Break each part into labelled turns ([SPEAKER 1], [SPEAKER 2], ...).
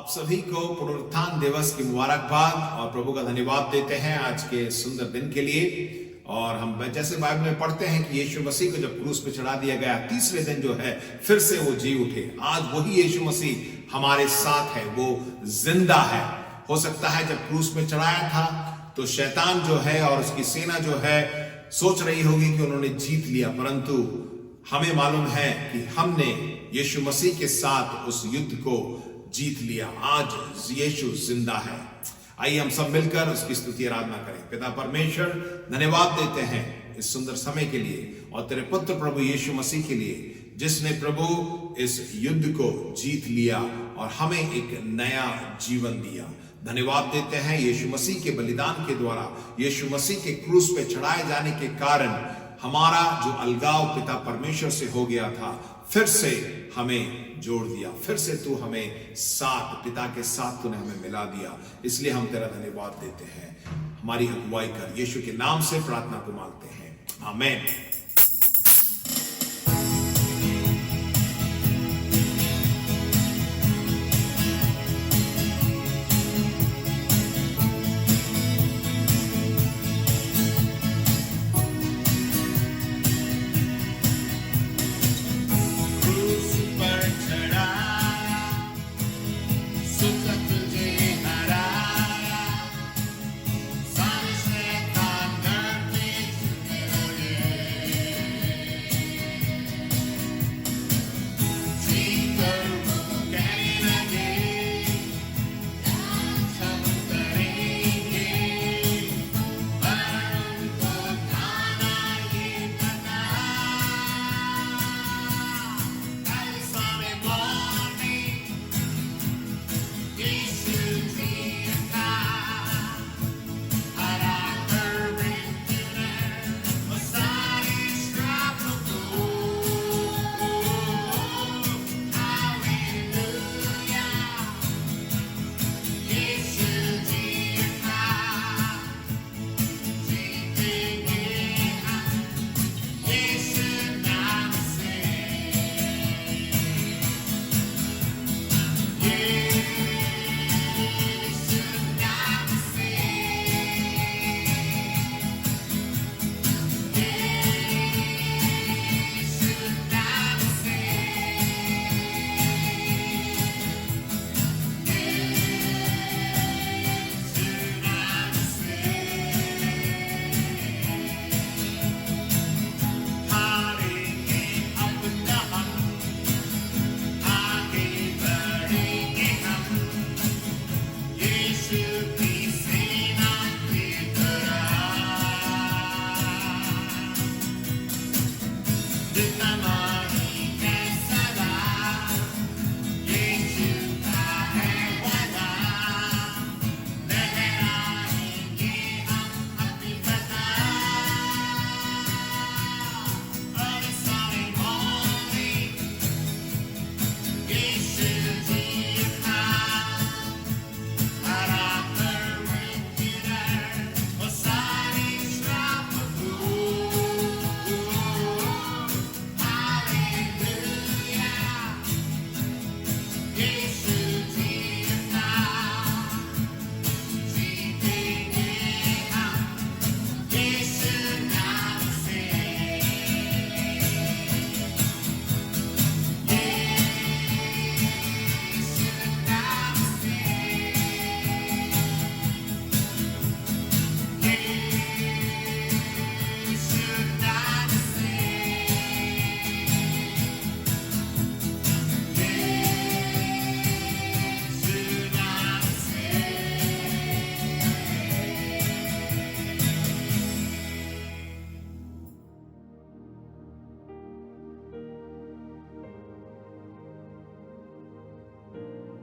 [SPEAKER 1] सभी को पुनरुत्थान दिवस की मुबारकबाद और प्रभु का धन्यवाद देते हैं आज के सुंदर दिन के लिए। और हम जैसे बाइबल में पढ़ते हैं कि यीशु मसीह को जब क्रूस पे चढ़ा दिया गया, तीसरे दिन जो है फिर से वो जी उठे। आज वही यीशु मसीह हमारे साथ है, वो जिंदा है। हो सकता है जब क्रूस पे चढ़ाया था तो शैतान जो है और उसकी सेना जो है सोच रही होगी कि उन्होंने जीत लिया, परंतु हमें मालूम है कि हमने यीशु मसीह के साथ उस युद्ध को जीत लिया। आज यीशु जिंदा है। आइए हम सब मिलकर उसकी स्तुति आराधना करें। पिता परमेश्वर, धन्यवाद देते हैं इस सुंदर समय के लिए और तेरे पुत्र प्रभु यीशु मसीह के लिए, जिसने प्रभु इस युद्ध को जीत लिया और हमें एक नया जीवन दिया। धन्यवाद देते हैं यीशु मसीह के बलिदान के द्वारा, यीशु मसीह के क्रूस पे चढ़ाए जाने के कारण हमारा जो अलगाव पिता परमेश्वर से हो गया था, फिर से हमें जोड़ दिया। फिर से तू हमें साथ, पिता के साथ तूने हमें मिला दिया। इसलिए हम तेरा धन्यवाद देते हैं। हमारी अगुवाई कर, यीशु के नाम से प्रार्थना को मांगते हैं, आमीन।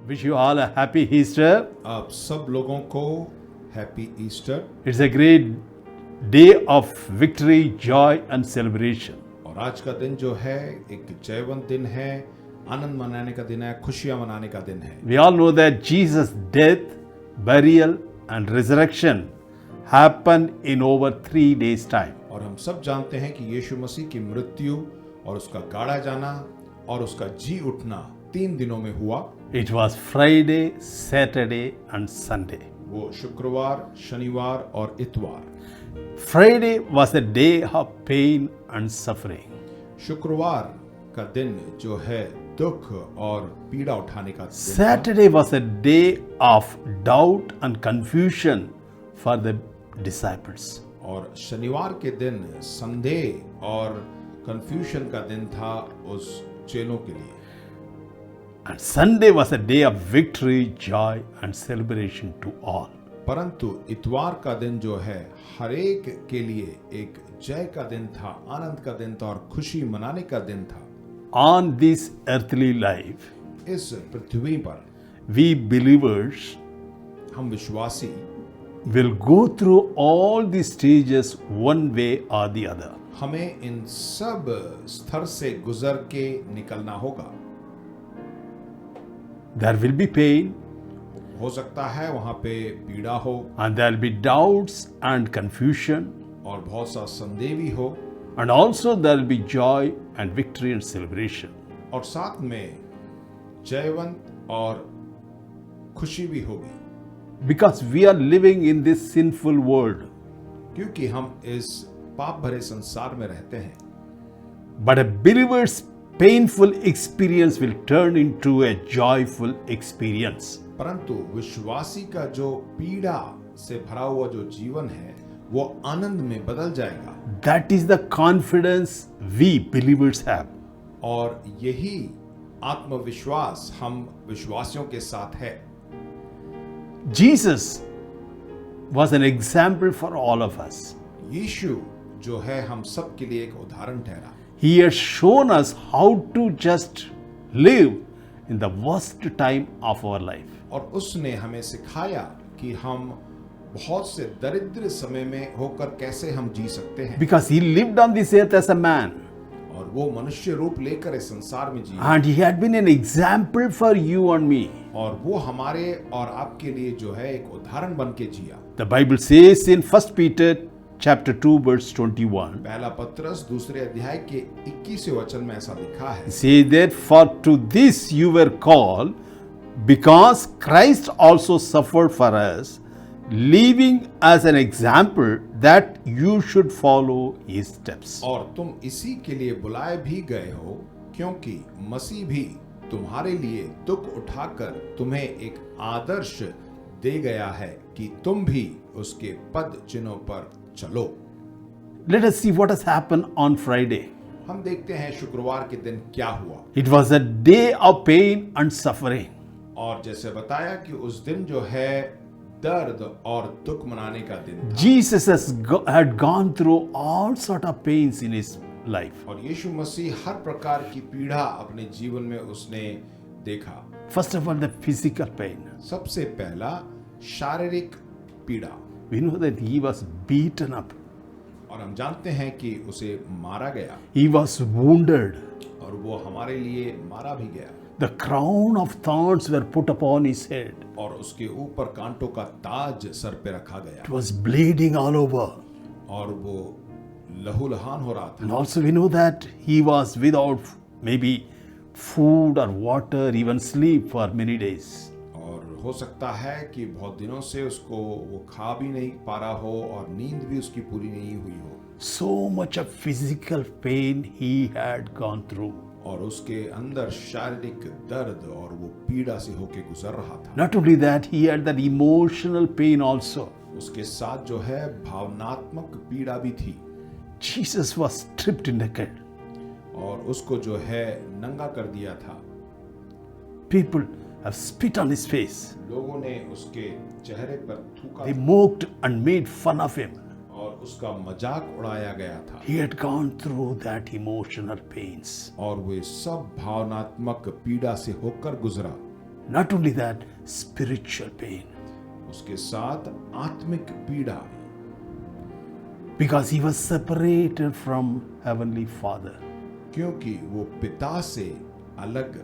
[SPEAKER 2] Wish you all a happy Easter.
[SPEAKER 1] आप सब लोगों को happy Easter.
[SPEAKER 2] It's a great day of victory, joy and celebration.
[SPEAKER 1] और आज का दिन जो है एक जयवंत दिन है, आनंद मनाने का दिन है, खुशियां मनाने का दिन है।
[SPEAKER 2] We all know that Jesus' death, burial and resurrection happened in over 3 days' time.
[SPEAKER 1] और हम सब जानते हैं कि यीशु मसीह की मृत्यु और उसका गाड़ा जाना और उसका जी उठना 3 दिनों में हुआ।
[SPEAKER 2] It was Friday, Saturday, and Sunday.
[SPEAKER 1] वो शुक्रवार, शनिवार और इतवार।
[SPEAKER 2] Friday was a day of pain and suffering.
[SPEAKER 1] शुक्रवार का दिन जो है दुख और पीड़ा उठाने का दिन था।
[SPEAKER 2] Saturday was a day of doubt and confusion for the disciples.
[SPEAKER 1] और शनिवार के दिन संदेह और कंफ्यूजन का दिन था उस चेलों के लिए।
[SPEAKER 2] And Sunday was a day of victory, joy, and celebration to all.
[SPEAKER 1] परंतु इतवार का दिन जो है हर एक के लिए एक जय का दिन था, आनंद का दिन था और खुशी मनाने का दिन था।
[SPEAKER 2] On this earthly life,
[SPEAKER 1] इस पृथ्वी पर
[SPEAKER 2] we believers
[SPEAKER 1] हम विश्वासी
[SPEAKER 2] will go through all the stages one way or the other.
[SPEAKER 1] हमें इन सब स्तर से गुजर के निकलना होगा।
[SPEAKER 2] There will be pain,
[SPEAKER 1] हो सकता है वहां पे पीड़ा हो
[SPEAKER 2] and there will be doubts and confusion,
[SPEAKER 1] और बहुत सा संदेह भी हो
[SPEAKER 2] and also there will be joy and victory and celebration.
[SPEAKER 1] और साथ में जयवंत और खुशी भी होगी,
[SPEAKER 2] Because we are living in this sinful world,
[SPEAKER 1] क्योंकि हम इस पाप भरे संसार में रहते हैं।
[SPEAKER 2] but a believer's painful experience will turn into a joyful experience.
[SPEAKER 1] परंतु विश्वासी का जो पीड़ा से भरा हुआ जो जीवन है वो आनंद में बदल जाएगा।
[SPEAKER 2] That is the confidence we believers have.
[SPEAKER 1] और यही आत्मविश्वास हम विश्वासियों के साथ है।
[SPEAKER 2] Jesus was an example for all of us.
[SPEAKER 1] यीशु जो है हम सब के लिए एक उदाहरण ठहरा।
[SPEAKER 2] He has shown us how to just live in the worst time of our life.
[SPEAKER 1] और उसने हमें सिखाया कि हम बहुत से दरिद्र समय में होकर कैसे हम जी सकते हैं।
[SPEAKER 2] Because he lived on this earth as a man.
[SPEAKER 1] और वो मनुष्य रूप लेकर इस संसार में जी
[SPEAKER 2] And he had been an example for you and me.
[SPEAKER 1] और वो हमारे और आपके लिए जो है एक उदाहरण बन के जिया।
[SPEAKER 2] The Bible says in 1 Peter chapter 2 verse 21.
[SPEAKER 1] पहला पत्रस दूसरे अध्याय के 21वें वचन में ऐसा लिखा है।
[SPEAKER 2] Say that for to this you were called, because Christ also suffered for us, leaving as an example that you should follow his steps.
[SPEAKER 1] और तुम इसी के लिए बुलाए भी गए हो, क्योंकि मसीह भी तुम्हारे लिए दुख उठाकर तुम्हें एक आदर्श दे गया है कि तुम भी उसके पद चिन्हों पर चलो।
[SPEAKER 2] Let us see what has happened on Friday.
[SPEAKER 1] हम देखते हैं शुक्रवार के दिन क्या हुआ।
[SPEAKER 2] It was a day of pain and suffering.
[SPEAKER 1] और जैसे बताया कि उस दिन जो है दर्द और दुख मनाने का दिन था।
[SPEAKER 2] Jesus had gone through all sort of pains in his life.
[SPEAKER 1] और यीशु मसीह हर प्रकार की पीड़ा अपने जीवन में उसने देखा।
[SPEAKER 2] First of all, the physical pain.
[SPEAKER 1] सबसे पहला शारीरिक पीड़ा।
[SPEAKER 2] We know that he was beaten up.
[SPEAKER 1] और हम जानते हैं कि उसे मारा गया
[SPEAKER 2] He was wounded.
[SPEAKER 1] और वो हमारे लिए मारा भी गया।
[SPEAKER 2] The crown of thorns were put upon his head.
[SPEAKER 1] और उसके ऊपर कांटों का ताज सर पे रखा गया।
[SPEAKER 2] It was bleeding all over.
[SPEAKER 1] और वो लहूलुहान हो रहा था।
[SPEAKER 2] And also we know that he was without maybe food or water, even sleep for many days.
[SPEAKER 1] और हो सकता है कि बहुत दिनों से उसको वो खा भी नहीं पा रहा हो और नींद भी उसकी पूरी नहीं हुई हो।
[SPEAKER 2] So much of physical pain he had gone through.
[SPEAKER 1] और उसके अंदर शारीरिक दर्द और वो पीड़ा से होके गुजर रहा था।
[SPEAKER 2] Not only that, he had that emotional pain also.
[SPEAKER 1] उसके साथ जो है भावनात्मक पीड़ा भी थी।
[SPEAKER 2] Jesus was stripped naked.
[SPEAKER 1] और उसको जो है नंगा कर दिया था।
[SPEAKER 2] People have spit on his face.
[SPEAKER 1] लोगों ने उसके चेहरे पर थूका
[SPEAKER 2] They mocked and made fun of him.
[SPEAKER 1] और उसका मजाक उड़ाया गया था।
[SPEAKER 2] He had gone through that emotional pains.
[SPEAKER 1] और वे सब भावनात्मक पीड़ा से होकर गुजरा।
[SPEAKER 2] Not only that, spiritual pain.
[SPEAKER 1] उसके साथ आत्मिक पीड़ा,
[SPEAKER 2] Because he was separated from Heavenly Father.
[SPEAKER 1] क्योंकि वो पिता से अलग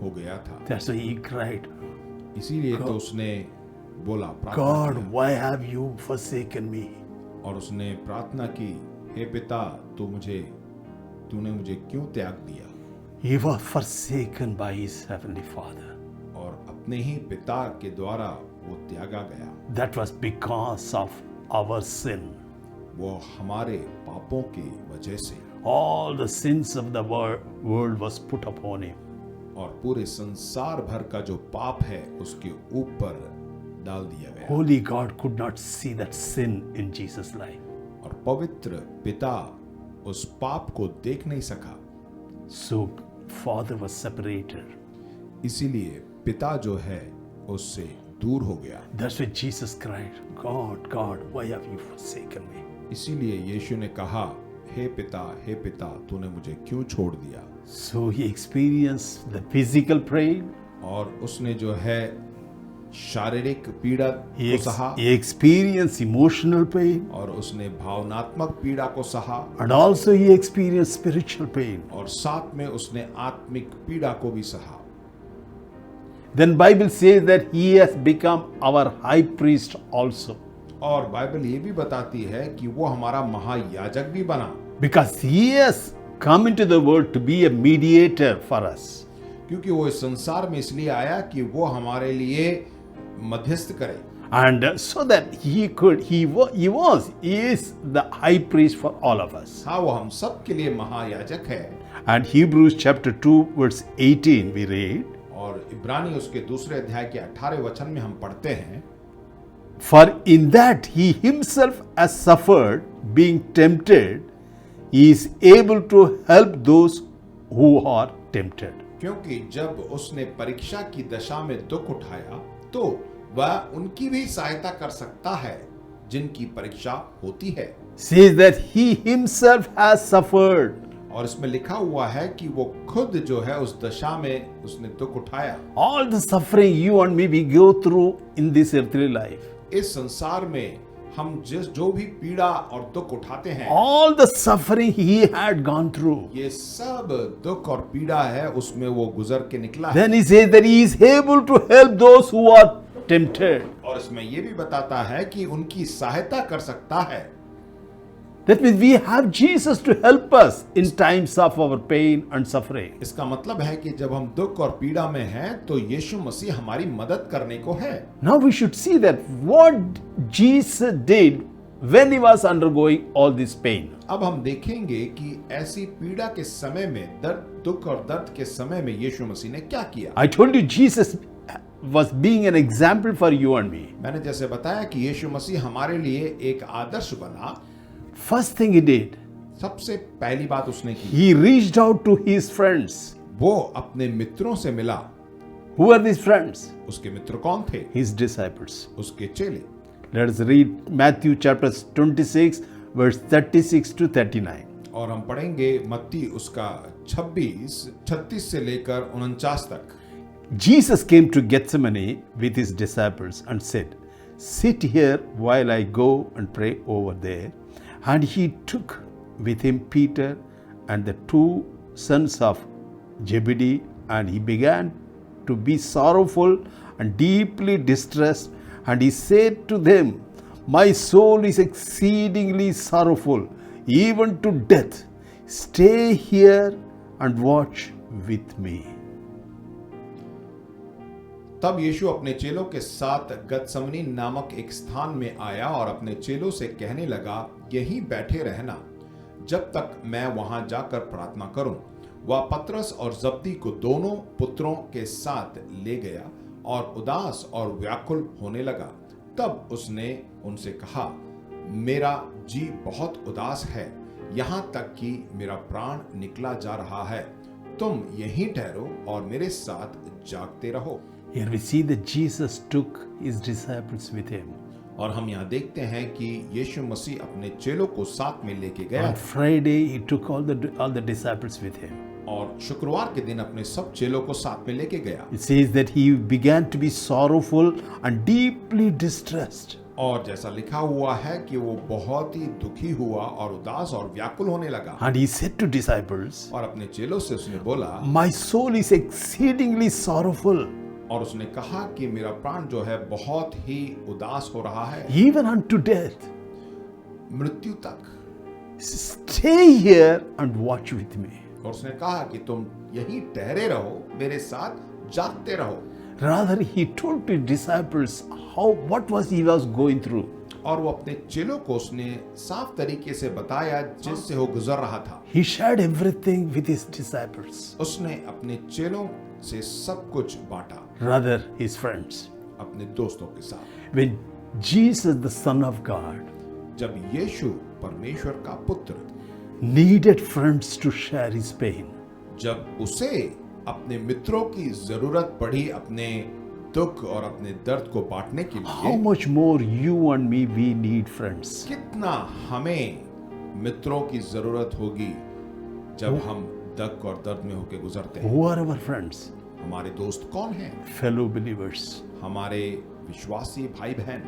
[SPEAKER 1] हो गया था।
[SPEAKER 2] That's why he cried,
[SPEAKER 1] इसीलिए तो उसने बोला, प्रार्थना
[SPEAKER 2] God,
[SPEAKER 1] किया।
[SPEAKER 2] why have you forsaken me?
[SPEAKER 1] और उसने प्रार्थना की, हे पिता, तूने मुझे क्यों त्याग दिया?
[SPEAKER 2] He was forsaken by his Heavenly Father.
[SPEAKER 1] अपने ही पिता के द्वारा वो त्यागा गया।
[SPEAKER 2] That was because of our sin.
[SPEAKER 1] वो हमारे पापों की वजह से,
[SPEAKER 2] All the sins of the world was put upon him.
[SPEAKER 1] और पूरे संसार भर का जो पाप है उसके ऊपर डाल दिया गया।
[SPEAKER 2] Holy God could not see that sin in Jesus' life.
[SPEAKER 1] और पवित्र पिता उस पाप को देख नहीं सका,
[SPEAKER 2] So Father was separated.
[SPEAKER 1] इसीलिए पिता जो है उससे दूर हो गया।
[SPEAKER 2] That's why Jesus cried, God, God, why have you forsaken me?
[SPEAKER 1] इसीलिए यीशु ने कहा, हे पिता, तूने मुझे क्यों छोड़ दिया?
[SPEAKER 2] So he experienced the physical pain.
[SPEAKER 1] और उसने जो है शारीरिक पीड़ा
[SPEAKER 2] He,
[SPEAKER 1] को सहा,
[SPEAKER 2] he experienced emotional pain.
[SPEAKER 1] और उसने भावनात्मक पीड़ा को सहा,
[SPEAKER 2] And also he experienced spiritual pain.
[SPEAKER 1] और साथ में उसने आत्मिक पीड़ा को भी सहा।
[SPEAKER 2] Then Bible says that he has become our high priest also.
[SPEAKER 1] और बाइबल ये भी बताती है कि वो हमारा महायाजक भी बना,
[SPEAKER 2] Because he has come into the world to be a mediator for us.
[SPEAKER 1] क्योंकि वो इस संसार में इसलिए आया कि वो हमारे लिए मध्यस्थ करे।
[SPEAKER 2] And so that he is the high priest for all of us.
[SPEAKER 1] हाँ, वो हम सब के लिए महायाजक है।
[SPEAKER 2] And Hebrews chapter 2 verse 18 we read,
[SPEAKER 1] और इब्रानी उसके दूसरे अध्याय के 18 वचन में हम पढ़ते हैं,
[SPEAKER 2] For in that he himself has suffered, being tempted, he is able to help those who are tempted.
[SPEAKER 1] क्योंकि जब उसने परीक्षा की दशा में दुख उठाया तो वह उनकी भी सहायता कर सकता है जिनकी परीक्षा होती है।
[SPEAKER 2] Says that he himself has suffered.
[SPEAKER 1] और इसमें लिखा हुआ है कि वो खुद जो है उस दशा में उसने दुख उठाया।
[SPEAKER 2] All the suffering you and me we go through in this earthly life,
[SPEAKER 1] इस संसार में हम जो भी पीड़ा और दुख उठाते हैं,
[SPEAKER 2] all the suffering he had gone through,
[SPEAKER 1] ये सब दुख और पीड़ा है उसमें वो गुजर के निकला है।
[SPEAKER 2] then he says that he is able to help those who are tempted.
[SPEAKER 1] और इसमें ये भी बताता है कि उनकी सहायता कर सकता है।
[SPEAKER 2] That means we have Jesus to help us in times of our pain and suffering.
[SPEAKER 1] इसका मतलब है कि जब हम दुख और पीड़ा में हैं तो यीशु मसीह हमारी मदद करने को है।
[SPEAKER 2] Now we should see that what Jesus did when he was undergoing all this pain.
[SPEAKER 1] अब हम देखेंगे कि ऐसी पीड़ा के समय में, दुख और दर्द के समय में यीशु मसीह ने क्या किया।
[SPEAKER 2] I told you Jesus was being an example for you and me.
[SPEAKER 1] मैंने जैसे बताया कि यीशु मसीह हमारे लिए एक आदर्श बना।
[SPEAKER 2] First thing he did,
[SPEAKER 1] सबसे पहली बात उसने की,
[SPEAKER 2] he reached out to his friends.
[SPEAKER 1] वो अपने मित्रों से मिला।
[SPEAKER 2] Who are these friends?
[SPEAKER 1] उसके मित्र कौन थे?
[SPEAKER 2] His disciples.
[SPEAKER 1] उसके चेले।
[SPEAKER 2] Let us read Matthew chapter 26 verse 36 to 39.
[SPEAKER 1] और हम पढ़ेंगे मत्ती उसका 36 से लेकर 49 तक।
[SPEAKER 2] Jesus came to Gethsemane with his disciples and said, Sit here while I go and pray over there. And he took with him Peter and the two sons of Zebedee, and he began to be sorrowful and deeply distressed. And he said to them, My soul is exceedingly sorrowful, even to death. Stay here and watch with me.
[SPEAKER 1] तब यीशु अपने चेलों के साथ गतसमनी नामक एक स्थान में आया और अपने चेलों से कहने लगा, यहीं बैठे रहना जब तक मैं वहां जाकर प्रार्थना करूं। वह पतरस और जब्दी को दोनों पुत्रों के साथ ले गया और उदास और व्याकुल होने लगा। तब उसने उनसे कहा, मेरा जी बहुत उदास है, यहाँ तक कि मेरा प्राण निकला जा रहा है। तुम यहीं ठहरो और मेरे साथ जागते रहो।
[SPEAKER 2] Here we see that Jesus took his disciples with him.
[SPEAKER 1] और हम यहाँ देखते हैं कि यीशु मसीह अपने चेलों को साथ में लेके गया
[SPEAKER 2] On Friday, he took all the disciples with him.
[SPEAKER 1] और शुक्रवार के दिन अपने सब चेलों को साथ में लेके गया।
[SPEAKER 2] It says that he began to be sorrowful and deeply distressed.
[SPEAKER 1] और जैसा लिखा हुआ है कि वो बहुत ही दुखी हुआ और उदास और व्याकुल होने लगा।
[SPEAKER 2] And he said to disciples,
[SPEAKER 1] और अपने चेलों से उसने बोला,
[SPEAKER 2] My soul is exceedingly sorrowful,
[SPEAKER 1] और उसने कहा कि मेरा प्राण जो है बहुत ही उदास हो रहा है,
[SPEAKER 2] even unto death.
[SPEAKER 1] मृत्यु तक।
[SPEAKER 2] Stay here and watch with me.
[SPEAKER 1] और उसने कहा कि तुम यहीं ठहरे रहो, मेरे साथ जागते रहो।
[SPEAKER 2] Rather, he told to his disciples what he was going through.
[SPEAKER 1] और वो अपने चेलों को उसने साफ तरीके से बताया जिससे वो गुजर रहा था।
[SPEAKER 2] He shared everything with his disciples.
[SPEAKER 1] उसने अपने चेलों से सब कुछ बांटा,
[SPEAKER 2] Rather, his friends.
[SPEAKER 1] अपने दोस्तों के साथ।
[SPEAKER 2] When Jesus, the Son of God,
[SPEAKER 1] जब यीशु परमेश्वर का पुत्र
[SPEAKER 2] needed friends to share his pain,
[SPEAKER 1] जब उसे अपने मित्रों की जरूरत पड़ी अपने दुख और अपने दर्द को बांटने के
[SPEAKER 2] how
[SPEAKER 1] लिए,
[SPEAKER 2] much more you and me, we need friends.
[SPEAKER 1] कितना हमें मित्रों की जरूरत होगी जब हम दुख और दर्द में होकर गुजरते हैं।
[SPEAKER 2] Who are our friends?
[SPEAKER 1] हमारे दोस्त कौन हैं?
[SPEAKER 2] Fellow believers.
[SPEAKER 1] हमारे विश्वासी भाई बहन।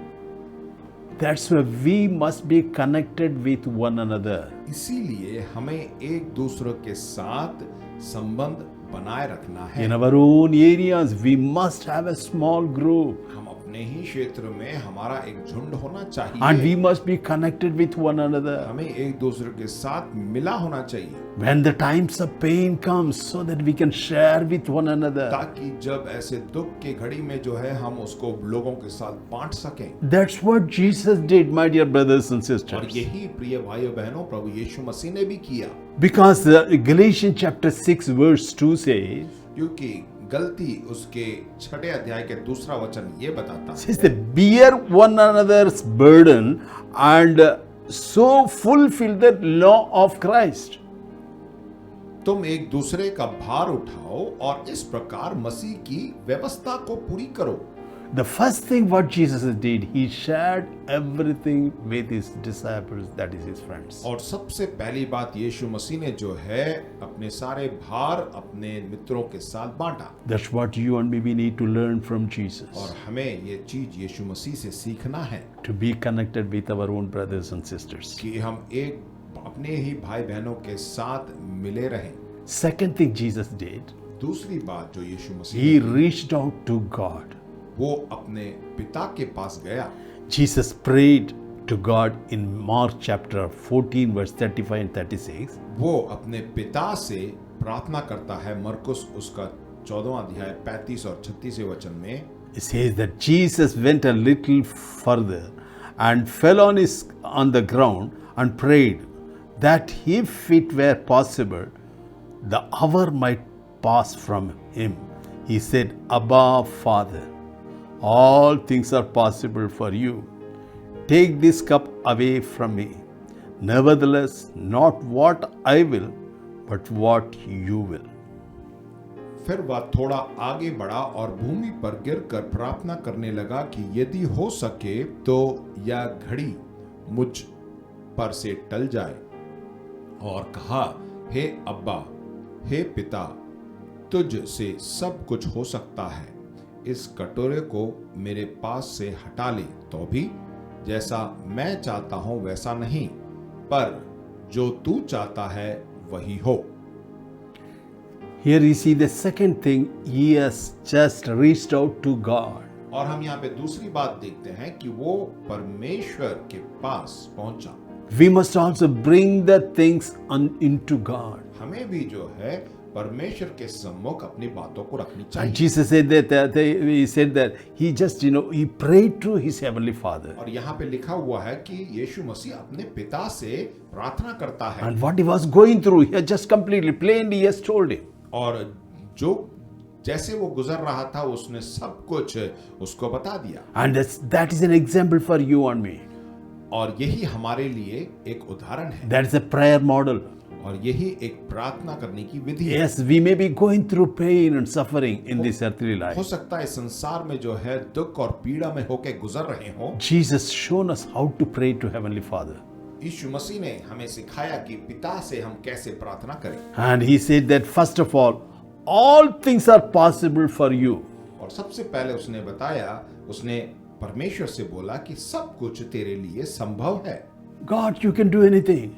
[SPEAKER 2] That's why we must be connected with one another.
[SPEAKER 1] इसीलिए हमें एक दूसरे के साथ संबंध बनाए रखना है।
[SPEAKER 2] In our own areas, we must have a small group.
[SPEAKER 1] हम अपने ही क्षेत्र में हमारा एक झुंड होना चाहिए।
[SPEAKER 2] And we must be connected with one another.
[SPEAKER 1] हमें एक दूसरे के साथ मिला होना चाहिए,
[SPEAKER 2] When the times of pain comes, so that we can share with one another.
[SPEAKER 1] ताकि जब ऐसे दुख की घड़ी में जो है हम उसको लोगों के साथ बांट सकें।
[SPEAKER 2] That's what Jesus did, my dear brothers and
[SPEAKER 1] और
[SPEAKER 2] sisters.
[SPEAKER 1] यही प्रिय भाइयों बहनों प्रभु यीशु मसीह ने भी किया,
[SPEAKER 2] Because Galatians chapter 6 verse 2 says,
[SPEAKER 1] क्योंकि गलती उसके 6 अध्याय के दूसरा वचन ये बताता
[SPEAKER 2] says
[SPEAKER 1] है,
[SPEAKER 2] that bear one another's burden and so fulfill the law of Christ.
[SPEAKER 1] तुम एक दूसरे का भार उठाओ और इस प्रकार मसीह की व्यवस्था को पूरी करो।
[SPEAKER 2] The first thing what Jesus did, he shared everything with his disciples, that is his friends.
[SPEAKER 1] और सबसे पहली बात यीशु मसीह ने जो है अपने सारे भार अपने मित्रों के साथ बांटा।
[SPEAKER 2] That's what you and me we need to learn from Jesus.
[SPEAKER 1] और हमें ये चीज यीशु मसीह से सीखना है
[SPEAKER 2] To be connected with our own brothers and sisters.
[SPEAKER 1] कि हम एक अपने ही भाई बहनों के साथ मिले रहें।
[SPEAKER 2] Second thing Jesus did,
[SPEAKER 1] दूसरी बात जो यीशु मसीह
[SPEAKER 2] he
[SPEAKER 1] ने
[SPEAKER 2] reached out to God.
[SPEAKER 1] वो अपने पिता के पास गया।
[SPEAKER 2] Jesus prayed to God in Mark chapter 14 verse 35 and 36.
[SPEAKER 1] वो अपने पिता से प्रार्थना करता है मरकुस उसका 14वां अध्याय 35 और 36 वचन में।
[SPEAKER 2] It says that Jesus went a little further and fell on the ground and prayed that if it were possible, the hour might pass from him. He said, Abba, Father, all things are possible for you. Take this cup away from me. Nevertheless, not what I will, but what you will.
[SPEAKER 1] फिर वह थोड़ा आगे बढ़ा और भूमि पर गिरकर प्रार्थना करने लगा कि यदि हो सके तो यह घड़ी मुझ पर से टल जाए, और कहा, हे अब्बा, हे पिता, तुझ से सब कुछ हो सकता है, इस कटोरे को मेरे पास से हटा ले, तो भी जैसा मैं चाहता हूं वैसा नहीं, पर जो तू चाहता है वही हो।
[SPEAKER 2] Here you see the second thing, he has just reached out to God.
[SPEAKER 1] और हम यहाँ पे दूसरी बात देखते हैं कि वो परमेश्वर के पास पहुंचा।
[SPEAKER 2] We must also bring the things into God.
[SPEAKER 1] हमें भी जो है परमेश्वर के सम्मुख अपनी बातों को रखनी
[SPEAKER 2] And
[SPEAKER 1] चाहिए।
[SPEAKER 2] Jesus said that he said that he just he prayed to his heavenly Father.
[SPEAKER 1] और यहाँ पे लिखा हुआ है कि यीशु मसीह अपने पिता से प्रार्थना करता है,
[SPEAKER 2] And what he was going through, he had just completely plainly he has told him.
[SPEAKER 1] और जो जैसे वो गुजर रहा था उसने सब कुछ उसको बता दिया।
[SPEAKER 2] And that is an example for you and me.
[SPEAKER 1] और यही हमारे लिए एक उदाहरण है,
[SPEAKER 2] That is a prayer model.
[SPEAKER 1] और यही एक प्रार्थना करने की विधि है।
[SPEAKER 2] Yes, we may be going through pain and suffering in this earthly
[SPEAKER 1] हो
[SPEAKER 2] life.
[SPEAKER 1] सकता है संसार में जो है दुख और पीड़ा में होके गुजर रहे हो।
[SPEAKER 2] Jesus shown us how to pray to Heavenly Father.
[SPEAKER 1] यीशु मसीह ने हमें सिखाया कि पिता से हम कैसे प्रार्थना करें।
[SPEAKER 2] And he said that first of all things are possible for you.
[SPEAKER 1] और सबसे पहले उसने बताया, उसने परमेश्वर से बोला कि सब कुछ तेरे लिए संभव है।
[SPEAKER 2] God, you can do anything.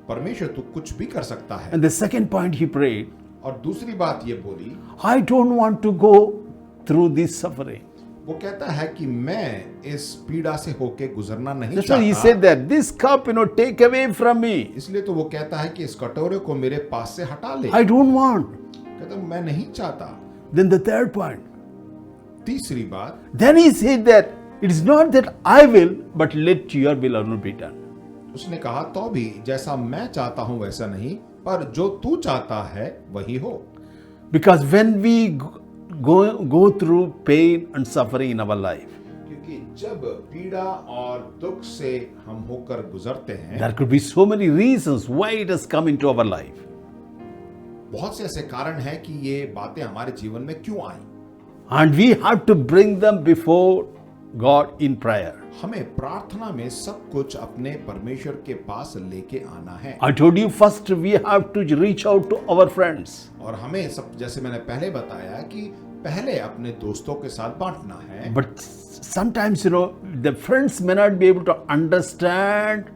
[SPEAKER 1] परमेश्वर तू कुछ भी कर सकता है।
[SPEAKER 2] And the second point he prayed,
[SPEAKER 1] और दूसरी बात ये बोली,
[SPEAKER 2] I don't want to go through this suffering.
[SPEAKER 1] वो कहता है कि मैं इस पीड़ा से होके गुजरना नहीं
[SPEAKER 2] That's why he
[SPEAKER 1] चाहता।
[SPEAKER 2] said that this cup, take away from me.
[SPEAKER 1] इसलिए तो वो कहता है कि इस कटोरे को मेरे पास से हटा ले।
[SPEAKER 2] I don't want.
[SPEAKER 1] कहता मैं नहीं चाहता।
[SPEAKER 2] Then the third point,
[SPEAKER 1] तीसरी बात,
[SPEAKER 2] then he said that it is not that I will, but let your will alone be done.
[SPEAKER 1] उसने कहा तो भी जैसा मैं चाहता हूं वैसा नहीं, पर जो तू चाहता है वही हो।
[SPEAKER 2] Because when we go through pain and suffering in our life,
[SPEAKER 1] क्योंकि जब पीड़ा और दुख से हम होकर गुजरते हैं,
[SPEAKER 2] there could be so many reasons why it has come into our life.
[SPEAKER 1] बहुत से ऐसे कारण हैं कि ये बातें हमारे जीवन में क्यों आई।
[SPEAKER 2] And we have to bring them before God in prayer.
[SPEAKER 1] हमें प्रार्थना में सब कुछ अपने परमेश्वर के पास लेके आना है।
[SPEAKER 2] I told you first we have to reach out to our friends.
[SPEAKER 1] और हमें सब, जैसे मैंने पहले बताया, कि पहले अपने दोस्तों के साथ बांटना है।
[SPEAKER 2] But sometimes, the friends may not be able to understand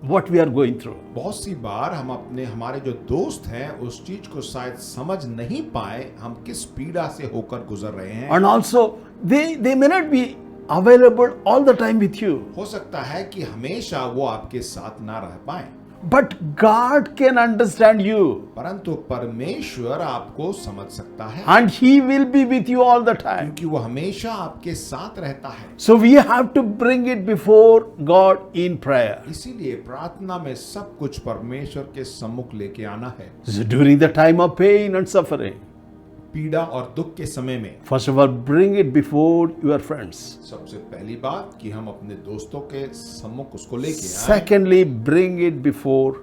[SPEAKER 2] what we are going through.
[SPEAKER 1] बहुत सी बार हम हमारे जो दोस्त हैं उस चीज को शायद समझ नहीं पाए, हम किस पीड़ा से होकर गुजर रहे हैं।
[SPEAKER 2] And also, they may not be available all the time with you.
[SPEAKER 1] हो सकता है कि हमेशा वो आपके साथ ना रह पाए,
[SPEAKER 2] But God can understand you.
[SPEAKER 1] परंतु परमेश्वर आपको समझ सकता है,
[SPEAKER 2] And He will be with you all the time.
[SPEAKER 1] क्योंकि वो हमेशा आपके साथ रहता है।
[SPEAKER 2] So we have to bring it before God in prayer.
[SPEAKER 1] इसीलिए प्रार्थना में सब कुछ परमेश्वर के सम्मुख लेके आना है।
[SPEAKER 2] So during the time of pain and suffering,
[SPEAKER 1] पीड़ा और दुख के समय में
[SPEAKER 2] first of all, bring it before your friends.
[SPEAKER 1] सबसे पहली बात कि हम अपने दोस्तों के सम्मुख उसको लेके आए,
[SPEAKER 2] Secondly, bring it before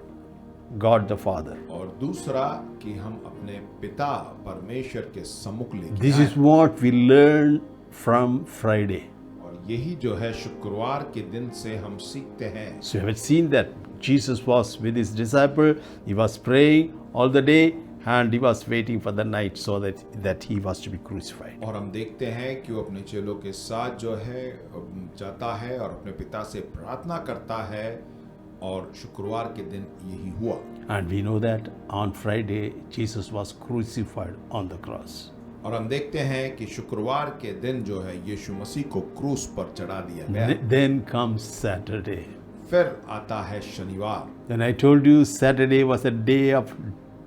[SPEAKER 2] God the Father.
[SPEAKER 1] और दूसरा कि हम अपने पिता परमेश्वर के सम्मुख लेके
[SPEAKER 2] This
[SPEAKER 1] आए।
[SPEAKER 2] is what we learn from Friday.
[SPEAKER 1] और यही जो है शुक्रवार के दिन से हम सीखते हैं।
[SPEAKER 2] So you have seen that Jesus was with his disciple. He was praying all the day. And he was waiting for the night so that he was to be crucified.
[SPEAKER 1] और हम देखते हैं कि वो अपने चेलों के साथ जो है जाता है और अपने पिता से प्रार्थना करता है, और शुक्रवार के दिन यही हुआ।
[SPEAKER 2] And we know that on Friday Jesus was crucified on the cross.
[SPEAKER 1] और हम देखते हैं कि शुक्रवार के दिन जो है यीशु मसीह को क्रूस पर चढ़ा दिया गया।
[SPEAKER 2] Then comes Saturday.
[SPEAKER 1] फिर आता है शनिवार।
[SPEAKER 2] Then I told you Saturday was a day of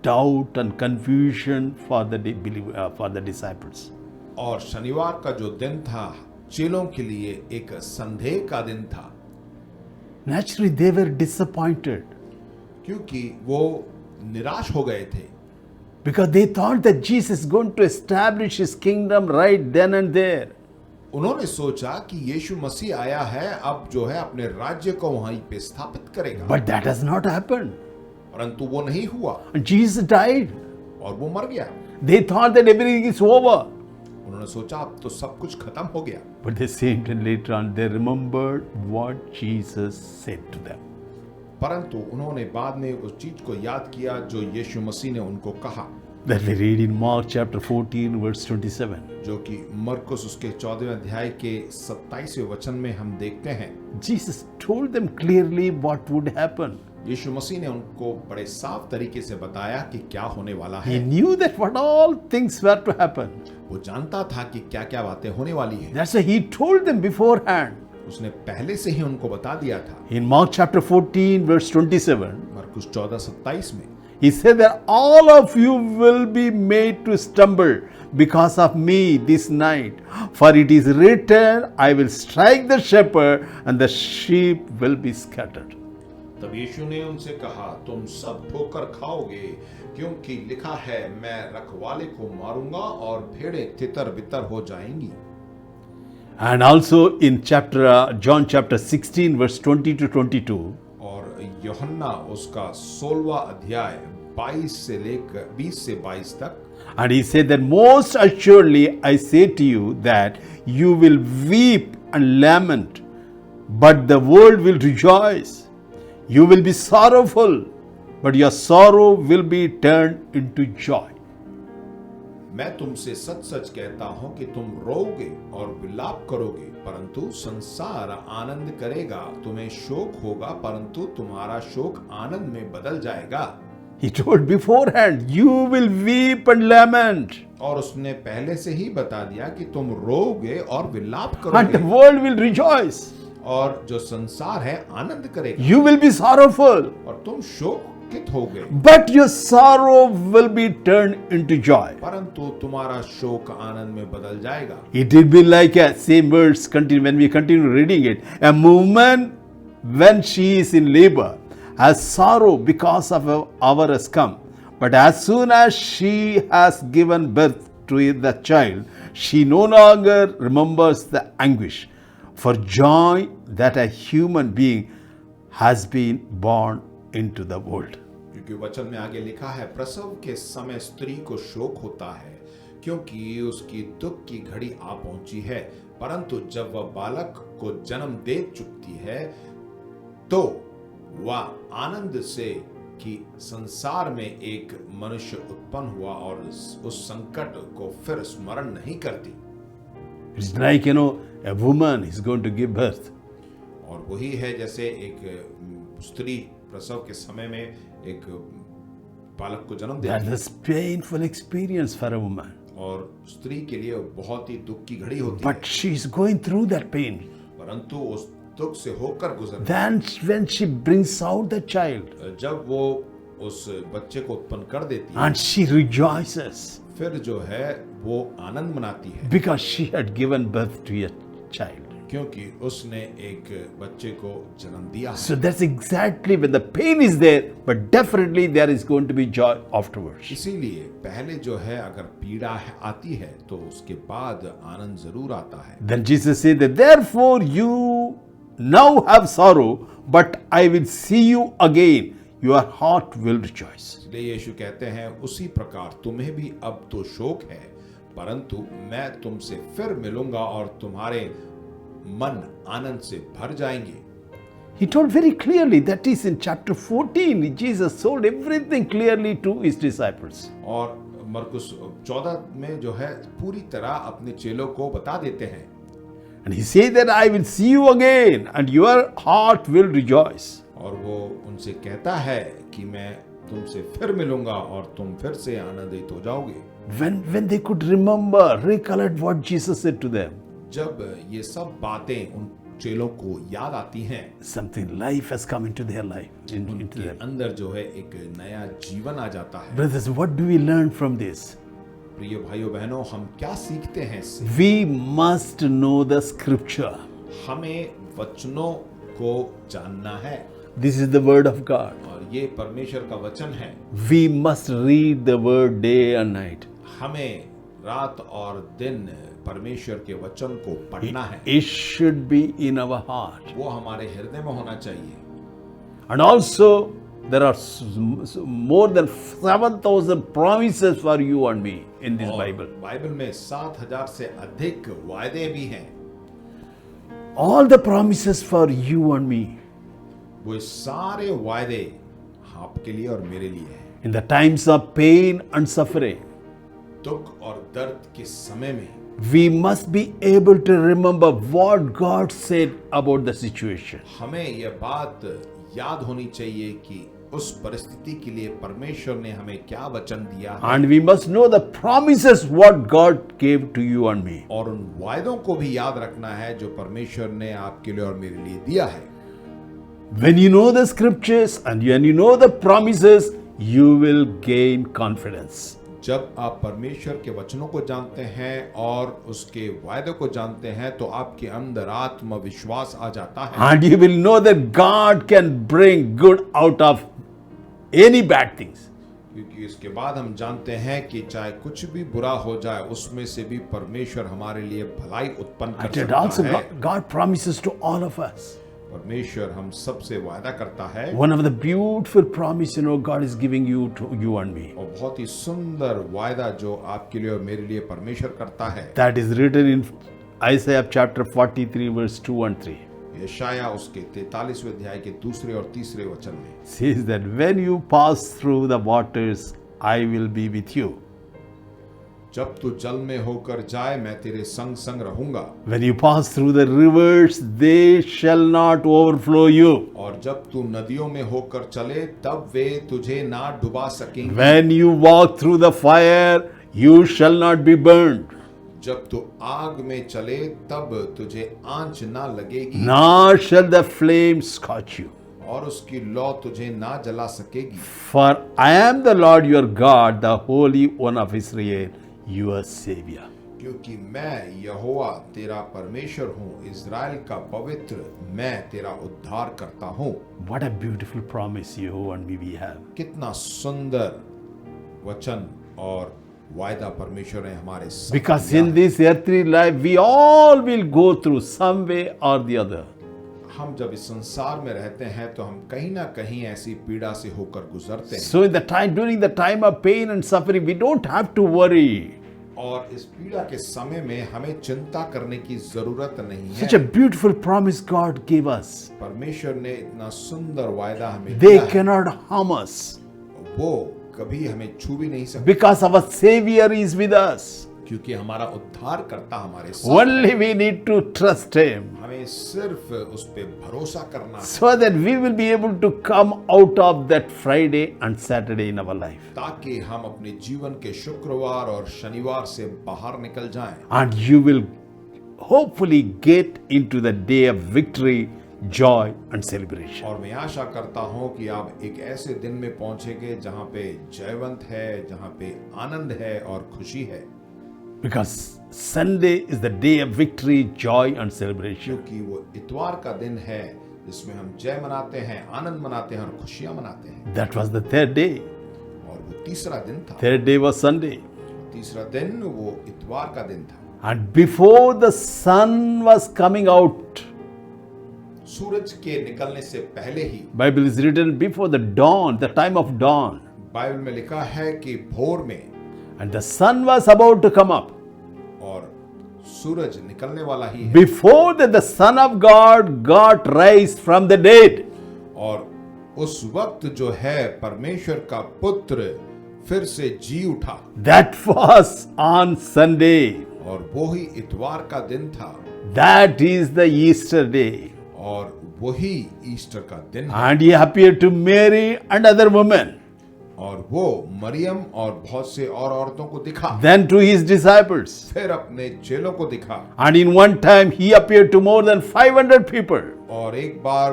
[SPEAKER 2] doubt and confusion for the disciples.
[SPEAKER 1] और शनिवार का जो दिन था चेलों के लिए एक संदेह का दिन था।
[SPEAKER 2] Naturally, they were disappointed
[SPEAKER 1] क्योंकि वो निराश हो गए थे,
[SPEAKER 2] because they thought that Jesus is going to establish his kingdom right then and there.
[SPEAKER 1] उन्होंने सोचा कि यीशु मसीह आया है, अब जो है अपने राज्य को वहीं पे स्थापित करेगा।
[SPEAKER 2] But that has not happened.
[SPEAKER 1] परंतु वो नहीं हुआ,
[SPEAKER 2] Jesus died.
[SPEAKER 1] और वो मर गया।
[SPEAKER 2] They thought that everything is over.
[SPEAKER 1] उन्होंने सोचा अब तो सब कुछ खत्म हो गया।
[SPEAKER 2] But the same time later on, they remembered what Jesus said to them.
[SPEAKER 1] परंतु उन्होंने बाद में उस चीज को याद किया जो यीशु मसीह ने उनको कहा।
[SPEAKER 2] That we read in Mark chapter 14 verse 27.
[SPEAKER 1] जो कि मरकुस उसके 14वें अध्याय के 27वें वचन में हम देखते हैं।
[SPEAKER 2] Jesus told them clearly what would happen.
[SPEAKER 1] यीशु मसीह ने उनको बड़े साफ तरीके से बताया कि क्या होने वाला
[SPEAKER 2] He
[SPEAKER 1] है।
[SPEAKER 2] knew that what all things were to happen.
[SPEAKER 1] वो जानता था कि क्या क्या बातें होने वाली हैं।
[SPEAKER 2] That's why he told them beforehand.
[SPEAKER 1] उसने पहले से ही उनको बता दिया था।
[SPEAKER 2] In Mark chapter 14 verse 27,
[SPEAKER 1] मरकुस 14:27 में
[SPEAKER 2] he said that all of you will be made to stumble because of me this night. For it is written, I will strike the shepherd and the sheep will be scattered.
[SPEAKER 1] तब यीशु ने उनसे कहा, तुम सब ठोकर खाओगे, क्योंकि लिखा है, मैं रखवाले को मारूंगा और भेड़ें तितर बितर हो जाएंगी।
[SPEAKER 2] And also in John chapter 16 verse 20 to 22,
[SPEAKER 1] और यूहन्ना उसका 16वां अध्याय 22 से लेकर 20 से 22 तक,
[SPEAKER 2] and he said that most assuredly I say to you that you will weep and lament, but the world will rejoice. You will be sorrowful, but your sorrow will be turned into joy.
[SPEAKER 1] मैं तुमसे सच सच कहता हूं कि तुम रोओगे और विलाप करोगे, परंतु संसार आनंद करेगा। तुम्हें शोक होगा, परंतु तुम्हारा शोक आनंद में बदल जाएगा।
[SPEAKER 2] He told beforehand, you will weep and lament,
[SPEAKER 1] और उसने पहले से ही बता दिया कि तुम रोओगे और विलाप
[SPEAKER 2] and the
[SPEAKER 1] करोगे,
[SPEAKER 2] world will rejoice.
[SPEAKER 1] और जो संसार है आनंद करेगा।
[SPEAKER 2] You will be sorrowful,
[SPEAKER 1] और तुम शोक दुखित हो गए,
[SPEAKER 2] but your sorrow will be turned into joy.
[SPEAKER 1] परंतु तुम्हारा शोक आनंद में बदल जाएगा।
[SPEAKER 2] It will be like a same verse continue when we continue reading it. A woman when she is in labor has sorrow because of a hour has come. But as soon as she has given birth to the child, she no longer remembers the anguish for joy that a human being has been born into the world.
[SPEAKER 1] क्योंकि वचन में आगे लिखा है, प्रसव के समय स्त्री को शोक होता है क्योंकि उसकी दुख की घड़ी आ पहुंची है, परंतु जब वह बालक को जन्म दे चुकती है तो वह आनंद से कि संसार में एक मनुष्य उत्पन्न हुआ और उस संकट को फिर स्मरण नहीं करती।
[SPEAKER 2] It's like, a woman is going to give birth.
[SPEAKER 1] और वही है जैसे एक स्त्री प्रसव के समय में एक बालक को जन्म देती है।
[SPEAKER 2] That's a painful experience for a woman.
[SPEAKER 1] और स्त्री के लिए बहुत ही दुख की घड़ी होती है,
[SPEAKER 2] But she's going through that pain.
[SPEAKER 1] परंतु उस दुख से होकर गुजरती
[SPEAKER 2] Then when she brings out the child
[SPEAKER 1] है, जब वो उस बच्चे को उत्पन्न कर देती है,
[SPEAKER 2] and she rejoices
[SPEAKER 1] फिर जो है वो आनंद मनाती है
[SPEAKER 2] because she had given birth to a child.
[SPEAKER 1] क्योंकि उसने एक बच्चे को जन्म दिया है।
[SPEAKER 2] So that's exactly when the pain is there, but definitely there is going to be joy afterwards.
[SPEAKER 1] इसीलिए पहले जो है अगर पीड़ा आती है तो उसके बाद आनंद जरूर आता है।
[SPEAKER 2] Then Jesus said that therefore you now have sorrow, but I will see you again. Your heart will rejoice.
[SPEAKER 1] इसलिए यीशु कहते हैं, उसी प्रकार तुम्हें भी अब तो शोक है, परंतु मैं तुमसे फिर मिलूंगा और तुम्हारे मन आनंद से भर जाएंगे।
[SPEAKER 2] He told very clearly, that is in chapter 14, Jesus told everything clearly to his disciples.
[SPEAKER 1] और मरकुस 14 में जो है पूरी तरह अपने चेलों को बता देते हैं।
[SPEAKER 2] And he said that I will see you again and your heart will rejoice.
[SPEAKER 1] और वो उनसे कहता है कि मैं तुमसे फिर मिलूंगा और तुम फिर से आनंदित हो जाओगे।
[SPEAKER 2] When they could remember, recollect what Jesus said to them,
[SPEAKER 1] जब ये सब बातें उन चेलों को याद आती हैं,
[SPEAKER 2] something life has come into their life, into
[SPEAKER 1] उनके
[SPEAKER 2] them.
[SPEAKER 1] अंदर जो है एक नया जीवन आ जाता है।
[SPEAKER 2] Brothers, what do we learn from this?
[SPEAKER 1] प्रिय भाइयों बहनों, हम क्या सीखते हैं इससे?
[SPEAKER 2] We must know the scripture.
[SPEAKER 1] हमें वचनों को जानना है
[SPEAKER 2] This is the word of God.
[SPEAKER 1] और ये परमेश्वर का वचन है।
[SPEAKER 2] We must read the word day and night.
[SPEAKER 1] हमें रात और दिन परमेश्वर के वचन को पढ़ना है।
[SPEAKER 2] It should be in our heart.
[SPEAKER 1] वो हमारे हृदय में होना चाहिए।
[SPEAKER 2] And also, there are more than 7,000 promises for you and me in this
[SPEAKER 1] और
[SPEAKER 2] Bible.
[SPEAKER 1] बाइबल में 7,000 से अधिक वायदे भी हैं।
[SPEAKER 2] All the promises for you and me.
[SPEAKER 1] वो सारे वायदे आपके लिए और मेरे लिए हैं।
[SPEAKER 2] In the times of pain and suffering,
[SPEAKER 1] दुख और दर्द के समय में
[SPEAKER 2] we must be able to remember what God said about the situation.
[SPEAKER 1] हमें यह बात याद होनी चाहिए कि उस परिस्थिति के लिए परमेश्वर ने हमें क्या वचन दिया है,
[SPEAKER 2] And we must know the promises what God gave to you and me.
[SPEAKER 1] और उन वायदों को भी याद रखना है जो परमेश्वर ने आपके लिए और मेरे लिए दिया है।
[SPEAKER 2] When you know the scriptures and when you know the promises, you will gain confidence.
[SPEAKER 1] जब आप परमेश्वर के वचनों को जानते हैं और उसके वायदों को जानते हैं तो आपके अंदर आत्मविश्वास आ जाता है
[SPEAKER 2] And you will know that God can bring good out of any bad things.
[SPEAKER 1] क्योंकि इसके बाद हम जानते हैं कि चाहे कुछ भी बुरा हो जाए उसमें से भी परमेश्वर हमारे लिए भलाई उत्पन्न कर
[SPEAKER 2] And
[SPEAKER 1] सकता
[SPEAKER 2] also
[SPEAKER 1] है।
[SPEAKER 2] God promises to all of us.
[SPEAKER 1] परमेश्वर हम सबसे वादा करता है
[SPEAKER 2] One of the beautiful promise, God is giving you to you and me.
[SPEAKER 1] और बहुत ही सुंदर वायदा जो आपके लिए और मेरे लिए परमेश्वर करता है।
[SPEAKER 2] That is written in Isaiah chapter 43 verse 2 and 3.
[SPEAKER 1] यशाया उसके 43वें अध्याय के दूसरे और तीसरे वचन में
[SPEAKER 2] Says that when you pass through the waters, I will be with you.
[SPEAKER 1] जब तू जल में होकर जाए मैं तेरे संग संग रहूंगा।
[SPEAKER 2] When you pass through the rivers, they shall not overflow you.
[SPEAKER 1] और जब तू नदियों में होकर चले तब वे तुझे ना डुबा सकेंगे।
[SPEAKER 2] When you walk through the fire, you shall not be burned.
[SPEAKER 1] जब तू आग में चले तब तुझे आंच ना लगेगी
[SPEAKER 2] Nor shall the flame scorch you.
[SPEAKER 1] और उसकी लौ तुझे ना जला सकेगी।
[SPEAKER 2] For I am the Lord your God, the Holy One of Israel, your Savior.
[SPEAKER 1] क्योंकि मैं यहोवा तेरा परमेश्वर हूँ, इज़राइल का पवित्र, मैं तेरा उद्धार करता हूँ।
[SPEAKER 2] What a beautiful promise you and me we have.
[SPEAKER 1] कितना सुंदर वचन और वायदा परमेश्वर ने हमारे साथ
[SPEAKER 2] Because
[SPEAKER 1] किया।
[SPEAKER 2] in this earthly life, we all will go through some way or the other.
[SPEAKER 1] हम जब इस संसार में रहते हैं तो हम कहीं ना कहीं ऐसी पीड़ा से होकर गुजरते हैं।
[SPEAKER 2] So during the time of pain and suffering, we don't have to worry.
[SPEAKER 1] और इस पीड़ा के समय में हमें चिंता करने की जरूरत नहीं
[SPEAKER 2] Such a
[SPEAKER 1] है।
[SPEAKER 2] beautiful promise God gave us.
[SPEAKER 1] परमेश्वर ने इतना सुंदर वायदा हमें
[SPEAKER 2] They
[SPEAKER 1] दिया है,
[SPEAKER 2] cannot harm us
[SPEAKER 1] वो कभी हमें छू भी नहीं सकते,
[SPEAKER 2] because our Savior is with us.
[SPEAKER 1] क्योंकि हमारा उद्धार करता हमारे साथ
[SPEAKER 2] Only
[SPEAKER 1] है।
[SPEAKER 2] we need to trust Him
[SPEAKER 1] हमें सिर्फ उस पे भरोसा करना है,
[SPEAKER 2] so that we will be able to come out of that Friday and Saturday in our life.
[SPEAKER 1] ताकि हम अपने जीवन के शुक्रवार और शनिवार से बाहर निकल जाएं
[SPEAKER 2] And you will hopefully get into the day of victory, joy, and celebration.
[SPEAKER 1] और मैं आशा करता हूं कि आप एक ऐसे दिन में पहुंचेंगे जहां पे जयवंत है, जहां पे आनंद है और खुशी है,
[SPEAKER 2] Because Sunday is the day of victory, joy, and celebration.
[SPEAKER 1] क्योंकि वो इतवार का दिन है जिसमें हम जय मनाते हैं, आनंद मनाते हैं और खुशियां मनाते हैं।
[SPEAKER 2] That was the third day.
[SPEAKER 1] और वो तीसरा दिन था,
[SPEAKER 2] Third day was Sunday.
[SPEAKER 1] तीसरा दिन वो इतवार का दिन था।
[SPEAKER 2] And before the sun was coming out,
[SPEAKER 1] सूरज के निकलने से पहले ही
[SPEAKER 2] Bible is written before the dawn, the time of dawn,
[SPEAKER 1] Bible में लिखा है कि भोर में
[SPEAKER 2] and the sun was about to come up.
[SPEAKER 1] और सूरज निकलने वाला ही है,
[SPEAKER 2] Before that, the Son of God got raised from the dead.
[SPEAKER 1] और उस वक्त जो है परमेश्वर का पुत्र फिर से जी उठा,
[SPEAKER 2] That was on Sunday.
[SPEAKER 1] और वो ही इतवार का दिन था,
[SPEAKER 2] That is the Easter day.
[SPEAKER 1] और वही ईस्टर का दिन है।
[SPEAKER 2] And he appeared to Mary and other women,
[SPEAKER 1] और वो मरियम और बहुत से और औरतों को दिखा,
[SPEAKER 2] then to his disciples.
[SPEAKER 1] फिर अपने चेलों को दिखा,
[SPEAKER 2] And in one time, he appeared to more than 500 people.
[SPEAKER 1] और एक बार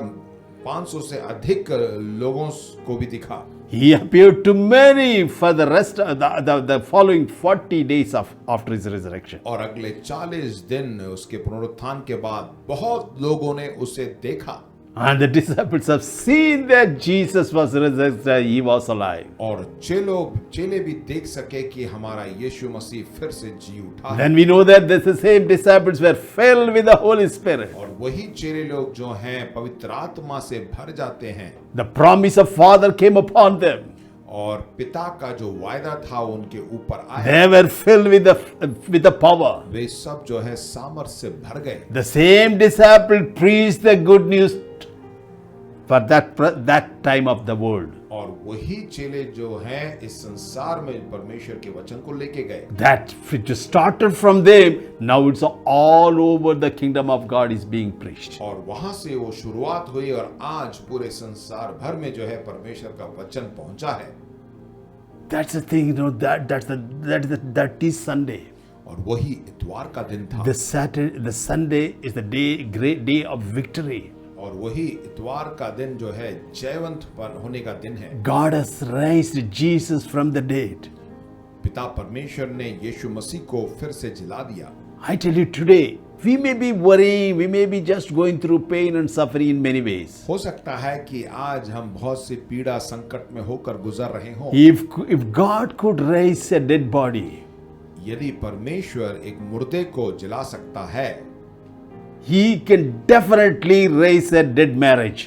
[SPEAKER 1] 500 से अधिक लोगों को भी दिखा।
[SPEAKER 2] He appeared to many for the rest of the following 40 days after his resurrection.
[SPEAKER 1] और अगले 40 दिन उसके पुनरुत्थान के बाद बहुत लोगों ने उसे देखा,
[SPEAKER 2] And the disciples have seen that Jesus was resurrected, he was alive.
[SPEAKER 1] और चेले भी देख सके कि हमारा यीशु मसीह फिर से जी उठा है।
[SPEAKER 2] Then we know that the same disciples were filled with the Holy Spirit.
[SPEAKER 1] और वही चेले लोग जो हैं पवित्र आत्मा से भर जाते हैं,
[SPEAKER 2] The promise of Father came upon them.
[SPEAKER 1] और पिता का जो वायदा था उनके ऊपर आया,
[SPEAKER 2] They were filled with the power.
[SPEAKER 1] वे सब जो है सामर्थ्य से भर गए।
[SPEAKER 2] The same disciple preached the good news for that time of the world.
[SPEAKER 1] और वही चेले जो हैं इस संसार में परमेश्वर के वचन को लेके गए।
[SPEAKER 2] That which started from them, now it's all over the kingdom of God is being preached.
[SPEAKER 1] और वहां से वो शुरुआत हुई और आज पूरे संसार भर में जो है परमेश्वर का वचन पहुंचा है।
[SPEAKER 2] That's the thing, that is Sunday.
[SPEAKER 1] और वही इतवार का दिन था,
[SPEAKER 2] The Sunday is the great day of victory.
[SPEAKER 1] और वही इतवार का दिन जो है जयवंत होने का दिन है।
[SPEAKER 2] God has raised Jesus from the dead.
[SPEAKER 1] पिता परमेश्वर ने यीशु मसीह को फिर से जिला दिया।
[SPEAKER 2] I tell you today, we may be worrying, we may be just going through pain and suffering in many ways.
[SPEAKER 1] हो सकता है कि आज हम बहुत सी पीड़ा संकट में होकर गुजर रहे हों।
[SPEAKER 2] If God could raise a dead body,
[SPEAKER 1] यदि परमेश्वर एक मुर्दे को जिला सकता है,
[SPEAKER 2] He can definitely raise a dead marriage.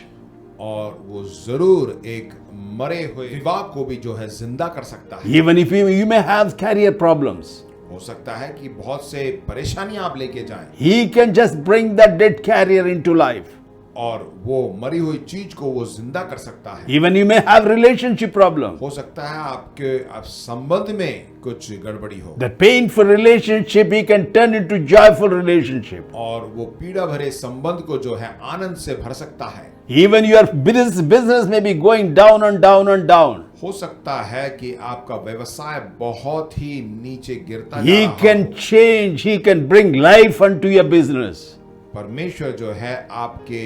[SPEAKER 1] और वो जरूर एक मरे हुए विवाह को भी जो है जिंदा कर सकता है।
[SPEAKER 2] Even if you may have career problems,
[SPEAKER 1] हो सकता है कि बहुत से परेशानियां आप लेके जाएं,
[SPEAKER 2] He can just bring that dead carrier into life.
[SPEAKER 1] और वो मरी हुई चीज को वो जिंदा कर सकता है।
[SPEAKER 2] Even you may have relationship problem.
[SPEAKER 1] हो सकता है आप संबंध में कुछ गड़बड़ी हो,
[SPEAKER 2] That painful relationship He can turn into joyful relationship.
[SPEAKER 1] और वो पीड़ा भरे संबंध को जो है आनंद से भर सकता है।
[SPEAKER 2] Even your business may be going down and down and down.
[SPEAKER 1] हो सकता है कि आपका व्यवसाय बहुत ही नीचे गिरता जा
[SPEAKER 2] He
[SPEAKER 1] रहा
[SPEAKER 2] can
[SPEAKER 1] हो।
[SPEAKER 2] change, He can bring life unto your business.
[SPEAKER 1] परमेश्वर जो है आपके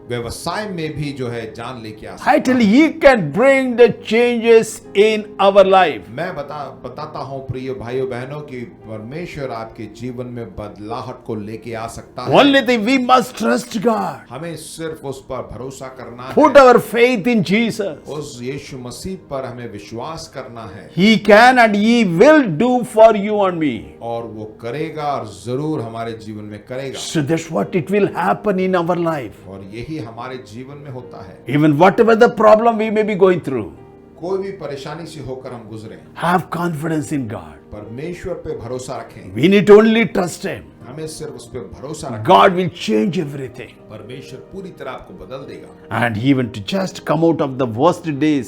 [SPEAKER 1] व्यवसाय में भी जो है जान लेके आ सकता
[SPEAKER 2] I tell you, He can bring the changes in our life.
[SPEAKER 1] है। मैं बताता हूँ प्रिय भाइयों बहनों कि परमेश्वर आपके जीवन में बदलाहट को लेके आ सकता है।
[SPEAKER 2] Only thing, we must trust God.
[SPEAKER 1] हमें सिर्फ उस पर भरोसा करना
[SPEAKER 2] Put
[SPEAKER 1] है,
[SPEAKER 2] our faith in Jesus.
[SPEAKER 1] उस यीशु मसीह पर हमें विश्वास करना है,
[SPEAKER 2] He can and He will do for you and me.
[SPEAKER 1] और वो करेगा और जरूर हमारे जीवन में करेगा।
[SPEAKER 2] So that's what it will happen in our life.
[SPEAKER 1] और यही हमारे जीवन में होता है।
[SPEAKER 2] Even whatever the problem we may be going through,
[SPEAKER 1] कोई भी परेशानी से होकर हम गुजरे,
[SPEAKER 2] have confidence in God.
[SPEAKER 1] परमेश्वर पे भरोसा रखें।
[SPEAKER 2] We need only trust Him.
[SPEAKER 1] हमें सिर्फ उस पे भरोसा रखें।
[SPEAKER 2] God will change everything.
[SPEAKER 1] परमेश्वर पूरी तरह आपको बदल देगा,
[SPEAKER 2] And even to just come out of the worst days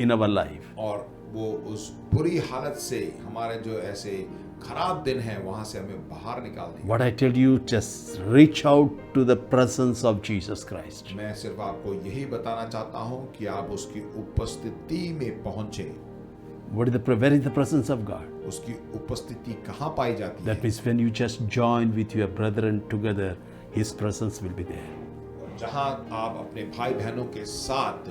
[SPEAKER 2] in our life.
[SPEAKER 1] और वो उस बुरी हालत से, हमारे जो ऐसे खराब दिन हैं, वहां से हमें बाहर निकाल देगा।
[SPEAKER 2] What I tell you, just reach out to the presence of Jesus Christ.
[SPEAKER 1] मैं सिर्फ आपको यही बताना चाहता हूं कि आप उसकी उपस्थिति में पहुंचे।
[SPEAKER 2] Where is the presence of God?
[SPEAKER 1] उसकी उपस्थिति कहाँ पाई जाती
[SPEAKER 2] That
[SPEAKER 1] है?
[SPEAKER 2] means when you just join with your brethren together, His presence will be there.
[SPEAKER 1] जहाँ आप अपने भाई बहनों के साथ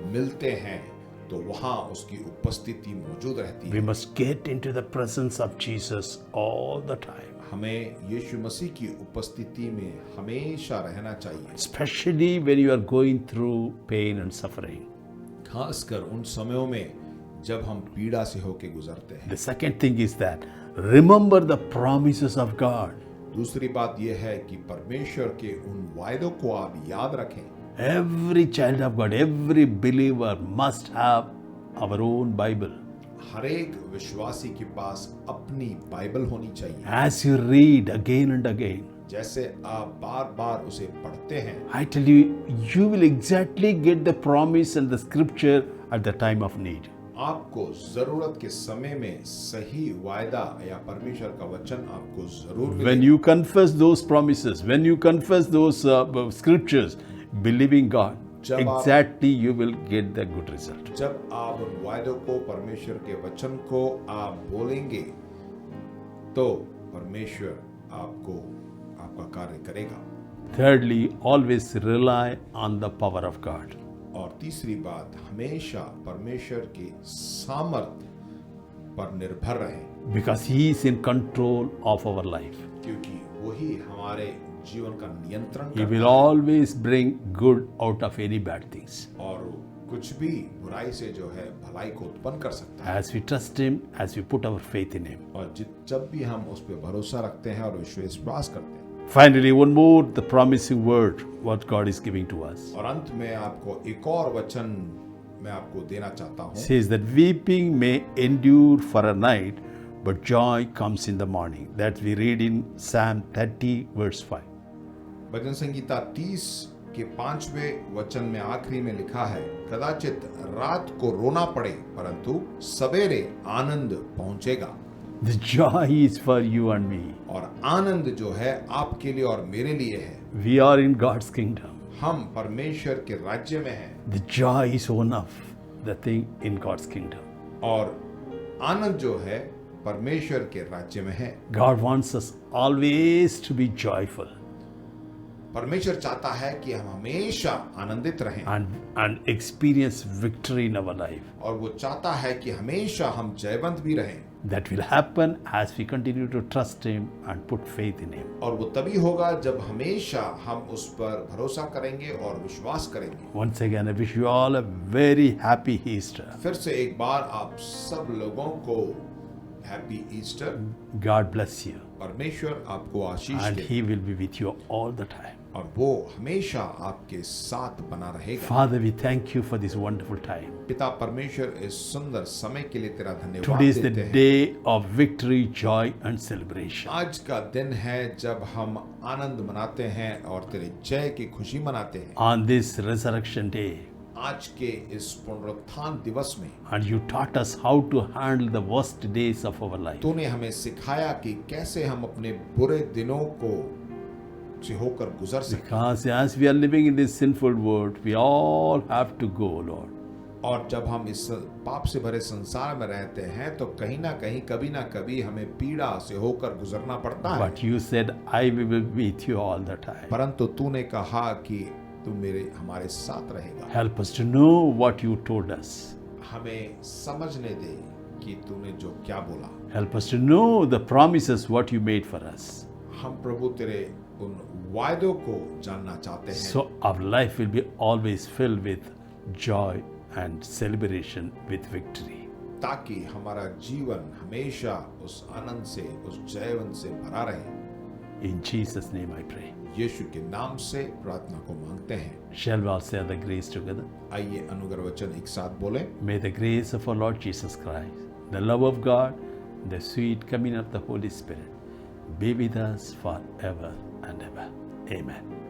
[SPEAKER 1] मिलते हैं, तो वहाँ उसकी उपस्थिति मौजूद रहती
[SPEAKER 2] We
[SPEAKER 1] है।
[SPEAKER 2] must get into the presence of Jesus all the time,
[SPEAKER 1] हमें यीशु मसीह की उपस्थिति में हमेशा रहना चाहिए,
[SPEAKER 2] especially when you are going through pain and suffering.
[SPEAKER 1] खासकर उन समयों में जब हम पीड़ा से होके गुजरते हैं।
[SPEAKER 2] The second thing is that remember the promises of God.
[SPEAKER 1] दूसरी बात यह है कि परमेश्वर के उन वायदों को आप याद रखें।
[SPEAKER 2] Every child of God, every believer must have our own Bible.
[SPEAKER 1] हर एक विश्वासी के पास अपनी बाइबल होनी चाहिए।
[SPEAKER 2] As you read again and again,
[SPEAKER 1] जैसे आप बार बार उसे पढ़ते हैं,
[SPEAKER 2] I tell you, you will exactly get the promise and the scripture at the time of need.
[SPEAKER 1] आपको जरूरत के समय में सही वायदा या परमेश्वर का वचन आपको जरूर
[SPEAKER 2] When
[SPEAKER 1] मिलेगा।
[SPEAKER 2] you confess those promises, when you confess those scriptures, believing God,
[SPEAKER 1] जब आप-
[SPEAKER 2] exactly you will get the good result.
[SPEAKER 1] जब आप उन वायदों को, परमेश्वर के वचन को आप बोलेंगे, तो परमेश्वर आपको आपका कार्य करेगा।
[SPEAKER 2] Thirdly, always rely on the power of God.
[SPEAKER 1] और तीसरी बात, हमेशा परमेश्वर के सामर्थ्य पर निर्भर रहें,
[SPEAKER 2] Because He is in control of our life.
[SPEAKER 1] क्योंकि वही हमारे जीवन का नियंत्रण
[SPEAKER 2] He
[SPEAKER 1] करता
[SPEAKER 2] will
[SPEAKER 1] है,
[SPEAKER 2] always bring good out of any bad things.
[SPEAKER 1] और कुछ भी बुराई से जो है भलाई को उत्पन्न कर सकता है।
[SPEAKER 2] As we trust Him, as we put our faith in Him.
[SPEAKER 1] और जब भी हम उस पर भरोसा रखते हैं और विश्वास करते हैं।
[SPEAKER 2] Finally, one more, the promising word, what God is giving to us.
[SPEAKER 1] और अंत में आपको एक और वचन मैं आपको देना चाहता हूँ।
[SPEAKER 2] Says that weeping may endure for a night, but joy comes in the morning. That we read in Psalm 30 verse 5.
[SPEAKER 1] भजन संगीता 30 के 5वें वचन में आखिरी में लिखा है, कदाचित रात को रोना पड़े परंतु सवेरे आनंद पहुंचेगा।
[SPEAKER 2] The joy is for you and me.
[SPEAKER 1] और आनंद जो है आपके लिए और मेरे लिए है।
[SPEAKER 2] We are in God's kingdom.
[SPEAKER 1] हम परमेश्वर के राज्य में हैं,
[SPEAKER 2] The joy is one of the thing in God's kingdom.
[SPEAKER 1] और आनंद जो है परमेश्वर के राज्य में है।
[SPEAKER 2] God wants us always to be joyful
[SPEAKER 1] परमेश्वर चाहता है कि हम हमेशा आनंदित रहें,
[SPEAKER 2] and experience victory in our life.
[SPEAKER 1] और वो चाहता है कि हमेशा हम जयवंत भी रहें।
[SPEAKER 2] That will happen as we continue to trust Him and put faith in Him.
[SPEAKER 1] और वो तभी होगा जब हमेशा हम उस पर भरोसा करेंगे और विश्वास करेंगे।
[SPEAKER 2] Once again, I wish you all a very happy Easter.
[SPEAKER 1] फिर से एक बार आप सब लोगों को happy Easter.
[SPEAKER 2] God bless you.
[SPEAKER 1] परमेश्वर आपको आशीष
[SPEAKER 2] And
[SPEAKER 1] they,
[SPEAKER 2] He will be with you all the time.
[SPEAKER 1] और वो हमेशा आपके साथ बना रहेगा।
[SPEAKER 2] Father, we thank you for this wonderful time.
[SPEAKER 1] पिता परमेश्वर, इस सुंदर समय के लिए तेरा धन्यवाद
[SPEAKER 2] Today is the
[SPEAKER 1] देते हैं।
[SPEAKER 2] day of victory, joy, and celebration.
[SPEAKER 1] आज का दिन है जब हम आनंद मनाते हैं और तेरे जय की खुशी मनाते हैं।
[SPEAKER 2] On this resurrection day,
[SPEAKER 1] आज के इस पुनरुत्थान दिवस में
[SPEAKER 2] and you taught us how to handle the worst days of our life.
[SPEAKER 1] तूने हमें सिखाया कि कैसे हम अपने बुरे दिनों को से होकर गुजर सकें।
[SPEAKER 2] Because as we are living in this sinful world, we all have to go, Lord.
[SPEAKER 1] और जब हम इस पाप से भरे संसार में रहते हैं तो कहीं ना कहीं कभी ना कभी हमें पीड़ा से होकर गुजरना पड़ता है।
[SPEAKER 2] But you said, I will be with you all the time.
[SPEAKER 1] परंतु तूने कहा कि तू मेरे हमारे साथ रहेगा।
[SPEAKER 2] Help us to know what you told us.
[SPEAKER 1] हमें समझने दे कि तूने जो क्या बोला।
[SPEAKER 2] Help us to know the promises what you made for us.
[SPEAKER 1] हम प्रभु तेरे उन वायदों को जानना चाहते हैं,
[SPEAKER 2] So our life will be always filled with joy and celebration with victory.
[SPEAKER 1] ताकि हमारा जीवन हमेशा उस आनंद से, उस जयवंत से भरा रहे।
[SPEAKER 2] In Jesus' name I pray.
[SPEAKER 1] यीशु के नाम से प्रार्थना को मांगते हैं।
[SPEAKER 2] Shall we all say the grace together?
[SPEAKER 1] आइए अनुग्रह वचन एक साथ बोले।
[SPEAKER 2] May the grace of our Lord Jesus Christ, the love of God, the sweet communion of the Holy Spirit be with us forever and ever. Amen.